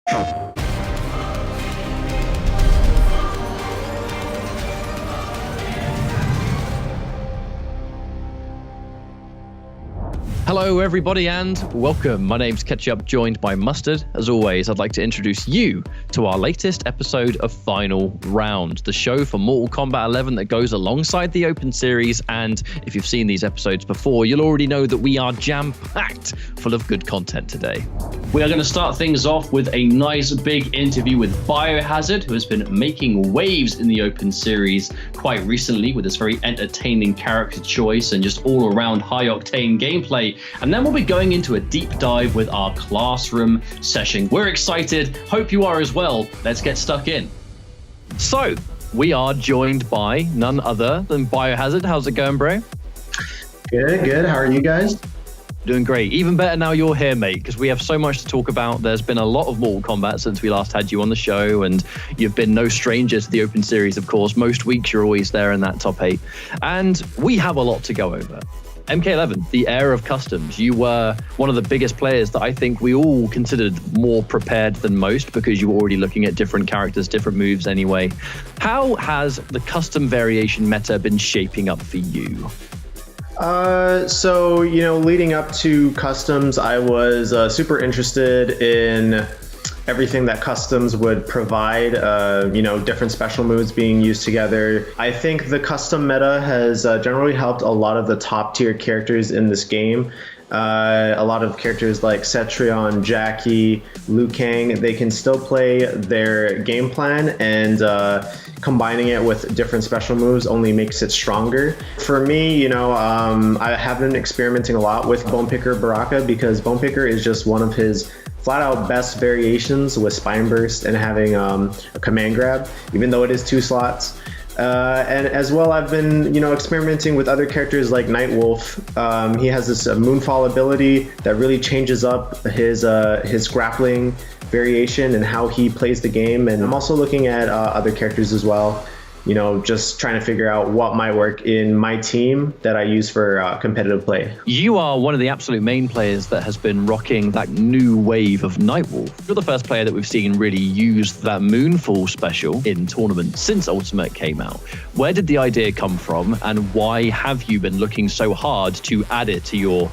Hello everybody and welcome. My name's Ketchup, joined by Mustard. As always, I'd like to introduce you to our latest episode of Final Round, the show for Mortal Kombat 11 that goes alongside the Open Series. And if you've seen these episodes before, you'll already know that we are jam-packed full of good content today. We are going to start things off with a nice big interview with Biohazard, who has been making waves in the Open Series quite recently with this very entertaining character choice and just all-around high-octane gameplay. And then we'll be going into a deep dive with our classroom session. We're excited. Hope you are as well. Let's get stuck in. So, we are joined by none other than Biohazard. How's it going, bro? Good. How are you guys? Doing great. Even better now you're here, mate, because we have so much to talk about. There's been a lot of Mortal Kombat since we last had you on the show, and you've been no stranger to the Open Series, of course. Most weeks you're always there in that top 8. And we have a lot to go over. MK11, the heir of customs. You were one of the biggest players that I think we all considered more prepared than most because you were already looking at different characters, different moves anyway. How has the custom variation meta been shaping up for you? So, leading up to customs, I was super interested in everything that customs would provide, different special moves being used together. I think the custom meta has generally helped a lot of the top tier characters in this game. A lot of characters like Cetrion, Jackie, Liu Kang, they can still play their game plan, and combining it with different special moves only makes it stronger. For me, I have been experimenting a lot with Bone Picker Baraka because Bone Picker is just one of his flat out best variations with Spine Burst and having a command grab, even though it is 2 slots. And as well, I've been, experimenting with other characters like Nightwolf. He has this Moonfall ability that really changes up his grappling variation and how he plays the game. And I'm also looking at other characters as well, just trying to figure out what might work in my team that I use for competitive play. You are one of the absolute main players that has been rocking that new wave of Nightwolf. You're the first player that we've seen really use that Moonfall special in tournaments since Ultimate came out. Where did the idea come from, and why have you been looking so hard to add it to your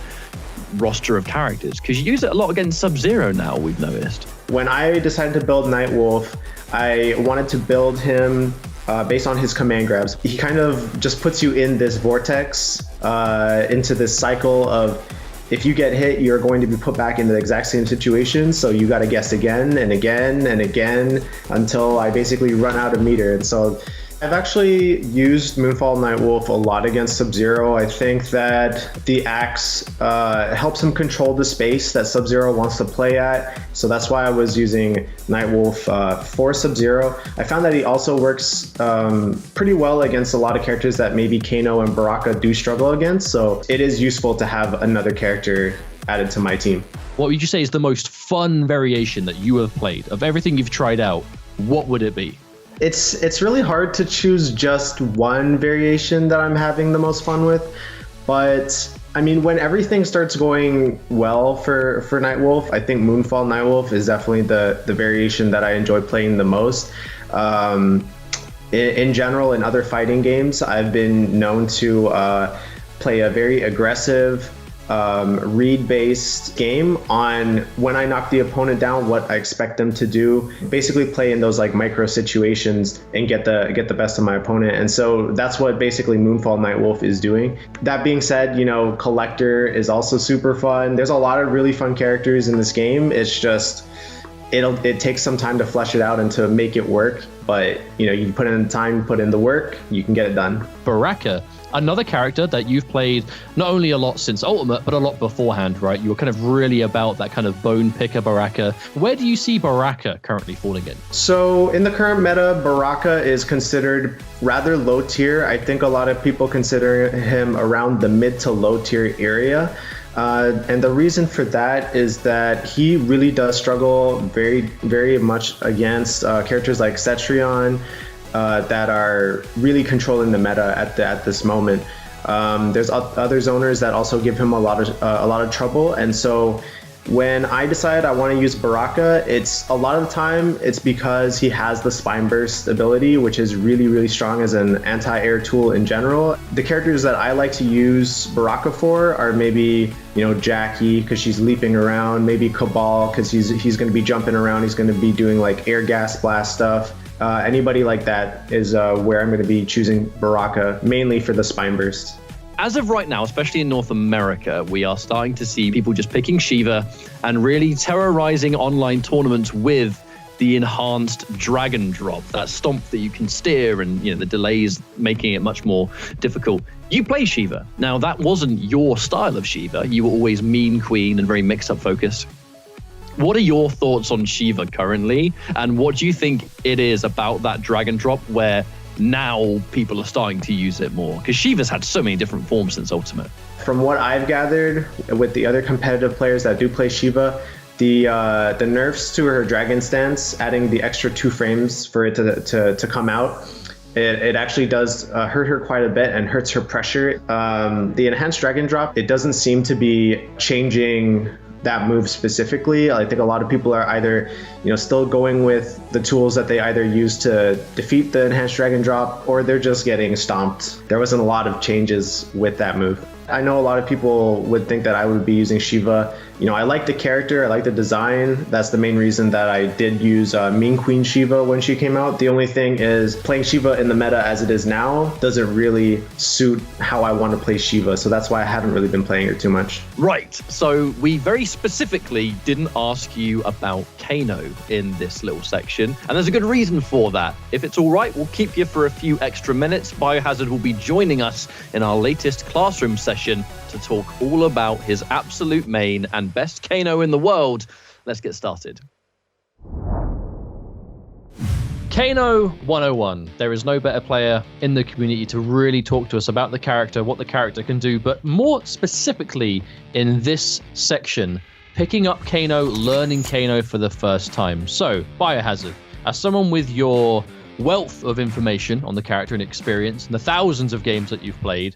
roster of characters? Because you use it a lot against Sub-Zero now, we've noticed. When I decided to build Nightwolf, I wanted to build him based on his command grabs. He kind of just puts you in this vortex, into this cycle of if you get hit, you're going to be put back in the exact same situation. So you got to guess again and again and again until I basically run out of meter. And so I've actually used Moonfall Nightwolf a lot against Sub-Zero. I think that the axe helps him control the space that Sub-Zero wants to play at. So that's why I was using Nightwolf for Sub-Zero. I found that he also works pretty well against a lot of characters that maybe Kano and Baraka do struggle against. So it is useful to have another character added to my team. What would you say is the most fun variation that you have played? Of everything you've tried out, what would it be? It's really hard to choose just one variation that I'm having the most fun with, but I mean, when everything starts going well for Nightwolf, I think Moonfall Nightwolf is definitely the variation that I enjoy playing the most. In general, in other fighting games, I've been known to play a very aggressive, read-based game on when I knock the opponent down, what I expect them to do. Basically play in those like micro situations and get the best of my opponent. And so that's what basically Moonfall Nightwolf is doing. That being said, Collector is also super fun. There's a lot of really fun characters in this game. It's just it takes some time to flesh it out and to make it work. But you put in the time, put in the work, you can get it done. Baraka, another character that you've played not only a lot since Ultimate, but a lot beforehand, right? You're kind of really about that kind of bone picker Baraka. Where do you see Baraka currently falling in? So in the current meta, Baraka is considered rather low tier. I think a lot of people consider him around the mid to low tier area. And the reason for that is that he really does struggle very, very much against characters like Cetrion, that are really controlling the meta at this moment. There's other zoners that also give him a lot of trouble, and so When I decide I want to use Baraka, it's a lot of the time it's because he has the Spine Burst ability, which is really, really strong as an anti-air tool in general. The characters that I like to use Baraka for are maybe, Jackie, because she's leaping around, maybe Cabal, because he's going to be jumping around, he's going to be doing like air gas blast stuff. Anybody like that is where I'm going to be choosing Baraka, mainly for the Spine Burst. As of right now, especially in North America, we are starting to see people just picking Shiva and really terrorizing online tournaments with the enhanced Dragon Drop, that stomp that you can steer, and the delays making it much more difficult. You play Shiva. Now, that wasn't your style of Shiva. You were always Mean Queen and very mix-up focused. What are your thoughts on Shiva currently, and what do you think it is about that Dragon Drop where now people are starting to use it more? Because Shiva's had so many different forms since Ultimate. From what I've gathered with the other competitive players that do play Shiva, the nerfs to her Dragon Stance, adding the extra 2 frames for it to come out, it actually does hurt her quite a bit and hurts her pressure. The enhanced Dragon Drop, it doesn't seem to be changing that move specifically. I think a lot of people are either, still going with the tools that they either use to defeat the enhanced Dragon Drop, or they're just getting stomped. There wasn't a lot of changes with that move. I know a lot of people would think that I would be using Shiva. I like the character, I like the design. That's the main reason that I did use Mean Queen Shiva when she came out. The only thing is playing Shiva in the meta as it is now doesn't really suit how I want to play Shiva. So that's why I haven't really been playing her too much. Right. So we very specifically didn't ask you about Kano in this little section. And there's a good reason for that. If it's all right, we'll keep you for a few extra minutes. Biohazard will be joining us in our latest classroom session to talk all about his absolute main and best Kano in the world. Let's get started. Kano 101. There is no better player in the community to really talk to us about the character, what the character can do, but more specifically in this section, picking up Kano, learning Kano for the first time. So, Biohazard, as someone with your wealth of information on the character and experience and the thousands of games that you've played,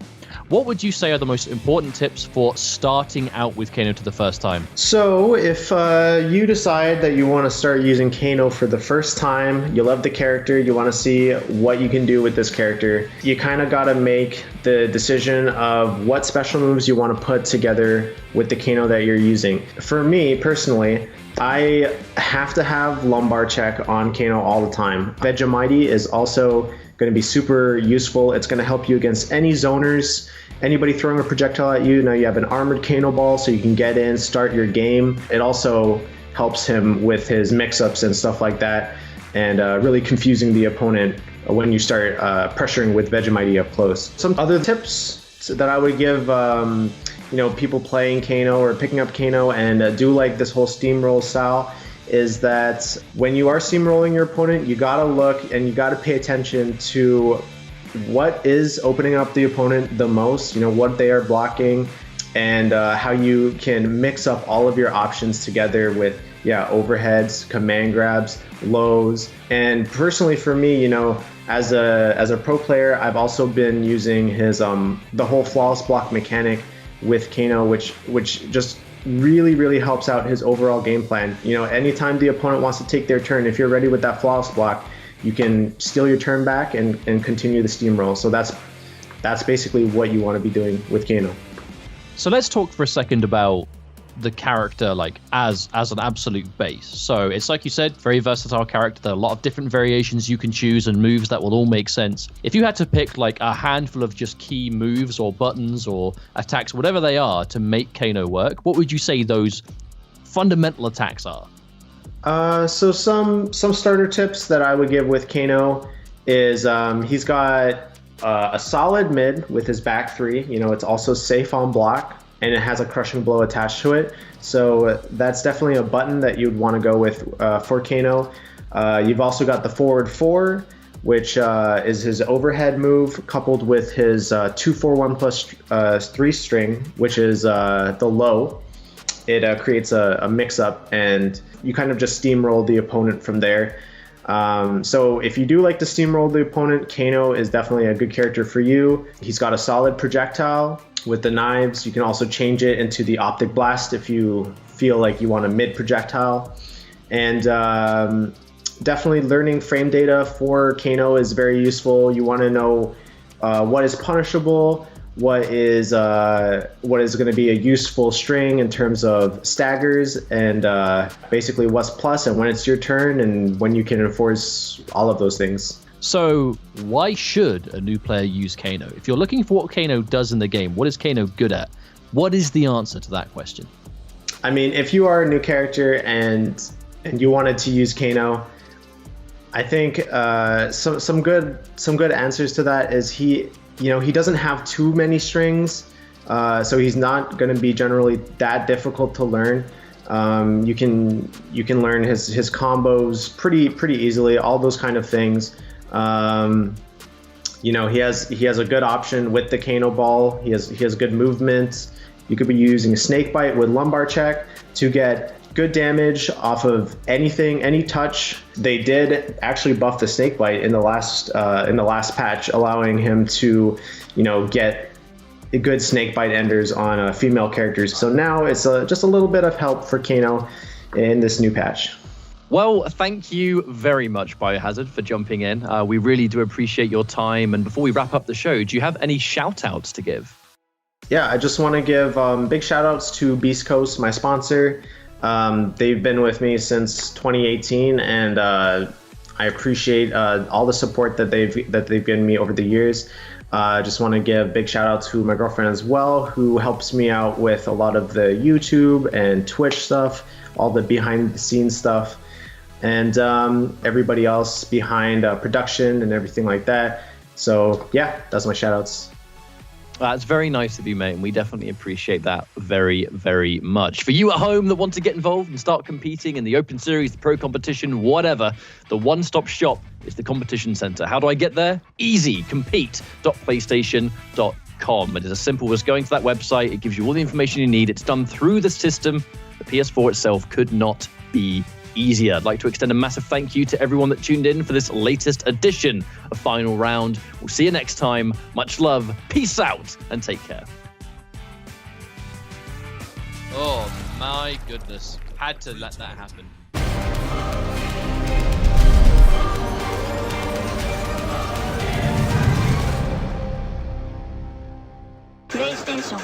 what would you say are the most important tips for starting out with Kano for the first time? So if you decide that you want to start using Kano for the first time, you love the character, you want to see what you can do with this character, you kind of got to make the decision of what special moves you want to put together with the Kano that you're using. For me personally, I have to have lumbar check on Kano all the time. Vegemite is also going to be super useful. It's going to help you against any zoners, anybody throwing a projectile at you. Now you have an armored Kano ball, so you can get in, start your game. It also helps him with his mix-ups and stuff like that, and really confusing the opponent when you start pressuring with Vegemite up close. Some other tips that I would give people playing Kano or picking up Kano and do like this whole steamroll style is that when you are steamrolling your opponent, you gotta look and you gotta pay attention to what is opening up the opponent the most, what they are blocking, and how you can mix up all of your options together with overheads, command grabs, lows. And personally for me, as a pro player, I've also been using his the whole flawless block mechanic with Kano, which just really helps out his overall game plan. Anytime the opponent wants to take their turn, if you're ready with that flawless block, you can steal your turn back and continue the steamroll. So that's basically what you want to be doing with Kano. So let's talk for a second about the character as an absolute base. So it's like you said, very versatile character. There are a lot of different variations you can choose and moves that will all make sense. If you had to pick a handful of just key moves or buttons or attacks, whatever they are, to make Kano work, what would you say those fundamental attacks are? So some starter tips that I would give with Kano is he's got a solid mid with his back 3. It's also safe on block, and it has a crushing blow attached to it. So that's definitely a button that you'd want to go with for Kano. You've also got the forward 4, which is his overhead move, coupled with his 2-4-1 plus 3 string, which is the low. It creates a mix-up, and you kind of just steamroll the opponent from there. So if you do like to steamroll the opponent, Kano is definitely a good character for you. He's got a solid projectile, with the knives. You can also change it into the optic blast if you feel like you want a mid projectile. And definitely learning frame data for Kano is very useful. You want to know what is punishable, what is going to be a useful string in terms of staggers, and basically what's plus and when it's your turn and when you can enforce all of those things. So why should a new player use Kano? If you're looking for what Kano does in the game, what is Kano good at? What is the answer to that question? I mean, if you are a new character and you wanted to use Kano, I think some good answers to that is he doesn't have too many strings, so he's not going to be generally that difficult to learn. You can learn his combos pretty easily, all those kind of things. He has a good option with the Kano ball. He has good movement. You could be using Snakebite with lumbar check to get good damage off of anything, any touch. They did actually buff the Snakebite in the last patch, allowing him to, get good Snakebite enders on female characters. So now it's just a little bit of help for Kano in this new patch. Well, thank you very much, Biohazard, for jumping in. We really do appreciate your time. And before we wrap up the show, do you have any shout-outs to give? Yeah, I just want to give big shout-outs to Beast Coast, my sponsor. They've been with me since 2018, and I appreciate all the support that they've given me over the years. I just want to give big shout out to my girlfriend as well, who helps me out with a lot of the YouTube and Twitch stuff, all the behind the scenes stuff, and everybody else behind production and everything like that. So yeah, that's my shout outs. That's very nice of you, mate, and we definitely appreciate that very, very much. For you at home that want to get involved and start competing in the Open Series, the Pro Competition, whatever, the one-stop shop is the Competition Center. How do I get there? Easy. Compete.playstation.com. It is as simple as going to that website. It gives you all the information you need. It's done through the system. The PS4 itself could not be easier. I'd like to extend a massive thank you to everyone that tuned in for this latest edition of Final Round. We'll see you next time. Much love, peace out, and take care. Oh my goodness. Had to let that happen. PlayStation